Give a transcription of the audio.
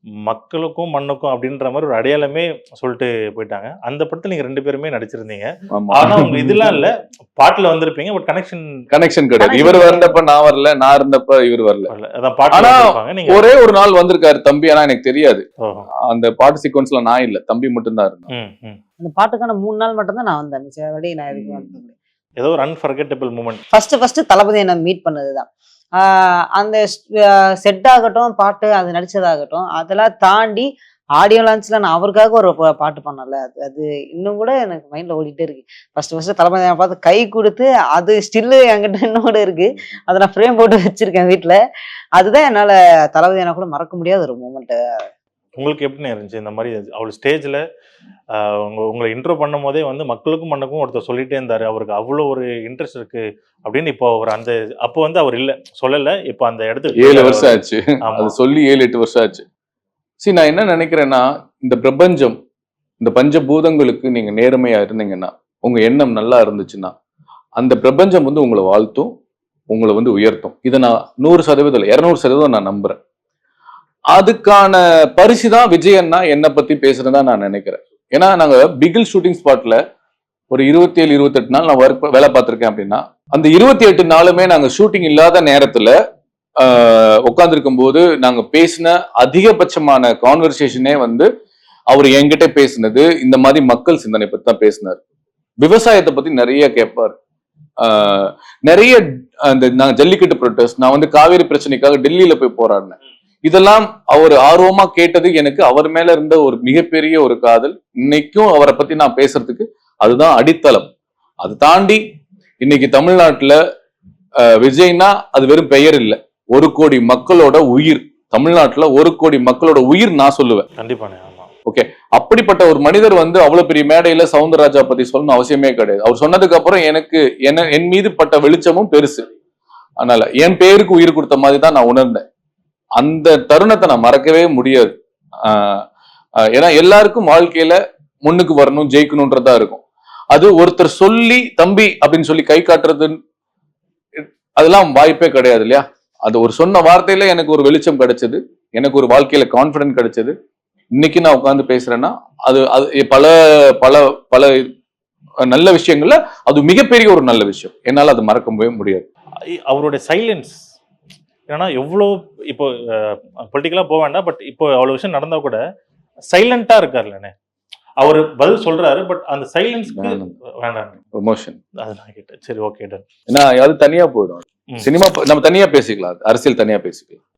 மக்களுக்கும் மண்ணுக்கும் அப்படின்ற மாதிரி ஒரு அடையாளமே சொல்லிட்டு போயிட்டாங்க. அந்த படத்துல நீங்க 2 பேருமே நடிச்சிருந்தீங்க. ஆமா. ஆனா உங்க இதெல்லாம் இல்ல. பாட்டுல வந்திருப்பீங்க. பட் கனெக்ஷன் கிடையாது. இவர் வந்தப்ப நான் வரல, நான் இருந்தப்ப இவர் வரல. அதான் பாட்டுல ஆனா வந்திருப்பாங்க. நீங்க ஒரே ஒரு நாள் வந்திருக்காரு தம்பி. ஆனா எனக்கு தெரியாது. ஓஹோ. அந்த பாட்டு சீக்வன்ஸ்ல நான் இல்ல, தம்பி மட்டும் தான் இருந்தான். ம், ம். அந்த பாட்டுக்கான 3 நாள் மட்டும் தான் நான் வந்தேன். மிச்சபடி நான் எதுக்கும் வந்தது இல்ல. ஏதோ ஒரு அன்ஃபர்கெட்டபிள் மூமெண்ட். ஃபர்ஸ்ட் தளபதியை நான் மீட் பண்ணதுதான். அந்த செட் ஆகட்டும், பாட்டு அது நடிச்சதாகட்டும், அதெல்லாம் தாண்டி ஆடியோ லான்ச்ல நான் அவருக்காக ஒரு பாட்டு பண்ணல. அது இன்னும் கூட எனக்கு மைண்ட்ல ஓடிட்டே இருக்கு. ஃபர்ஸ்ட் தளபதியை பார்த்து கை கொடுத்து அது ஸ்டில்லு என்கிட்ட இன்னோட இருக்கு. அதை நான் ஃப்ரேம் போட்டு வச்சிருக்கேன் வீட்டுல. அதுதான் என்னால தளபதியை கூட மறக்க முடியாத ஒரு மூமெண்ட். உங்களுக்கு எப்படின்னு இருந்துச்சு இந்த மாதிரி அவள் ஸ்டேஜ்ல உங்களை இன்ட்ரோ பண்ணும் போதே வந்து மக்களுக்கும் மண்ணுக்கும் ஒருத்தர் சொல்லிட்டே இருந்தாரு, அவருக்கு அவ்வளோ ஒரு இன்ட்ரெஸ்ட் இருக்கு அப்படின்னு. இப்போ அவர் அந்த அப்போ வந்து அவர் இல்ல சொல்லல. இப்போ அந்த இடத்துக்கு 7 வருஷம் ஆச்சு. அது சொல்லி 7-8 வருஷம் ஆச்சு. சரி, நான் என்ன நினைக்கிறேன்னா, இந்த பிரபஞ்சம், இந்த பஞ்சபூதங்களுக்கு நீங்க நேர்மையா இருந்தீங்கன்னா, உங்க எண்ணம் நல்லா இருந்துச்சுன்னா, அந்த பிரபஞ்சம் வந்து உங்களை வாழ்த்தும், உங்களை வந்து உயர்த்தும். இதை நான் 100% இல்லை 200% நான் நம்புறேன். அதுக்கான பரிசு தான் விஜயன்னா என்னை பத்தி பேசுறதா நான் நினைக்கிறேன். ஏன்னா நாங்க பிகில் ஷூட்டிங் ஸ்பாட்ல ஒரு 27-28 நாள் நான் வேலை பார்த்திருக்கேன். அப்படின்னா அந்த 28 நாளுமே நாங்க ஷூட்டிங் இல்லாத நேரத்துல உட்கார்ந்துருக்கும் போது நாங்க பேசின அதிகபட்சமான கான்வர்சேஷனே வந்து அவர் என்கிட்ட பேசினது இந்த மாதிரி மக்கள் சிந்தனை பத்தி தான் பேசினார். விவசாயத்தை பத்தி நிறைய கேட்பார். நிறைய அந்த நான் ஜல்லிக்கட்டு ப்ரொட்டஸ்ட், நான் வந்து காவேரி பிரச்சனைக்காக டெல்லியில போய் போராடினேன். இதெல்லாம் அவர் ஆர்வமா கேட்டது எனக்கு அவர் மேல இருந்த ஒரு மிகப்பெரிய ஒரு காதல். இன்னைக்கும் அவரை பத்தி நான் பேசுறதுக்கு அதுதான் அடித்தளம். அது தாண்டி இன்னைக்கு தமிழ்நாட்டுல விஜய்னா அது வெறும் பெயர் இல்லை, 1 கோடி மக்களோட உயிர். தமிழ்நாட்டுல 1 கோடி மக்களோட உயிர் நான் சொல்லுவேன். கண்டிப்பானே. ஓகே, அப்படிப்பட்ட ஒரு மனிதர் வந்து அவ்வளவு பெரிய மேடையில சவுந்தரராஜா பத்தி சொல்லணும் அவசியமே கிடையாது. அவர் சொன்னதுக்கு அப்புறம் எனக்கு என் மீது பட்ட வெளிச்சமும் பெருசு. அதனால என் பேருக்கு உயிர் கொடுத்த மாதிரி தான் நான் உணர்ந்தேன். அந்த தருணத்தை நான் மறக்கவே முடியாது. ஏன்னா எல்லாருக்கும் வாழ்க்கையில முன்னுக்கு வரணும், ஜெயிக்கணும்ன்றதா இருக்கும். அது ஒருத்தர் சொல்லி தம்பி அப்படின்னு சொல்லி கை காட்டுறது அதெல்லாம் வாய்ப்பே கிடையாது இல்லையா? அது ஒரு சொன்ன வார்த்தையில எனக்கு ஒரு வெளிச்சம் கிடைச்சது, எனக்கு ஒரு வாழ்க்கையில கான்பிடன்ஸ் கிடைச்சது. இன்னைக்கு நான் உட்கார்ந்து பேசுறேன்னா அது பல பல பல நல்ல விஷயங்கள்ல அது மிகப்பெரிய ஒரு நல்ல விஷயம். என்னால அது மறக்கவே முடியாது. அவருடைய சைலன்ஸ் ஏன்னா எவ்வளோ இப்போ பொலிட்டிக்கலா போக வேண்டாம், பட் இப்போ அவ்வளவு விஷயம் நடந்தா கூட சைலண்டா இருக்காருல்லண்ணே. அவர் பதில் சொல்றாரு, பட் அந்த சைலன்ஸ்க்கு வேண்டாம் ப்ரொமோஷன். அது நான் கேட்டேன். சரி, ஓகே டன். ஏன்னா அது தனியா போயிடும். சினிமா நம்ம தனியா பேசிக்கலாம், அரசியல் தனியா பேசிக்கலாம்.